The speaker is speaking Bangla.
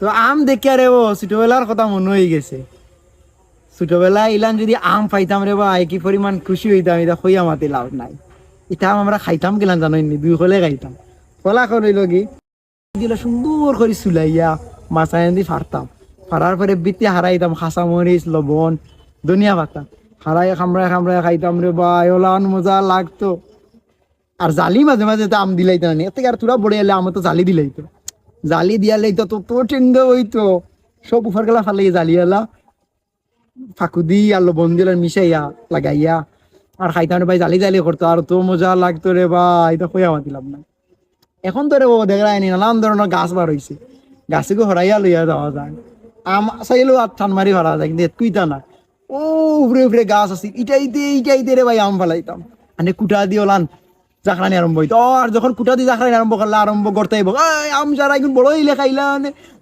তো আম দেখে রে ও ছোটবেলার কথা মনে হয়ে গেছে। ছোটবেলায় ইলান যদি আম পাইতাম রে ভাই কি পরিমাণ খুশি হইতাম, এটা হইয়া মাতি লাভ নাই। এটা আমরা খাইতাম গেলাম জানোনি, দুই কলে খাইতাম। কলা করিল কি দিল সুন্দর করে চুলাইয়া মাছায় দি ফারতাম, ফারার পরে বিতে হারাইতাম খাসা মরিচ লবণ ধনিয়া পাতা হারাই খামড়ায় খামড়ায় খাইতাম রে ভাই, ওলান মজা লাগতো। আর জালি মাঝে মাঝে তো আম দিলাইতো না, এর থেকে আর তোরা বড়ে এলে আমার তো জালি দিলাইতো, জালি দিয়া লাইতো তো তো টেন্ড হইতো। সব উফার গেলা ফালাই জালি এলা ফাঁকুদি আর লবণ দিলেন মিশাইয়া লাগাইয়া আর খাইতাম রে ভাই, জালি জালি করতো আর তো মজা লাগতো রে ভাই, এটা কইয়া মাতিলাম না। এখন তো রে ও দেখায় নি নানান ধরনের গাছ বার হয়েছে, গাছকে হরাইয়া লইয়া যাওয়া যায়। আম চাইলেও আর ঠান মারি হরা যায়, কিন্তু কুইতা না। ও উপরে উপরে গাছ আছে, ইটাইতে রে ভাই আম ফালাইতাম। মানে কুটা দিয়ে ওলান জাখরানি আরম্ভ হইতো। আর যখন কুটা দিয়ে জাখরানি আরম্ভ করলে আরম্ভ করতে আম যারা এখন বড় হইলে খাইলাম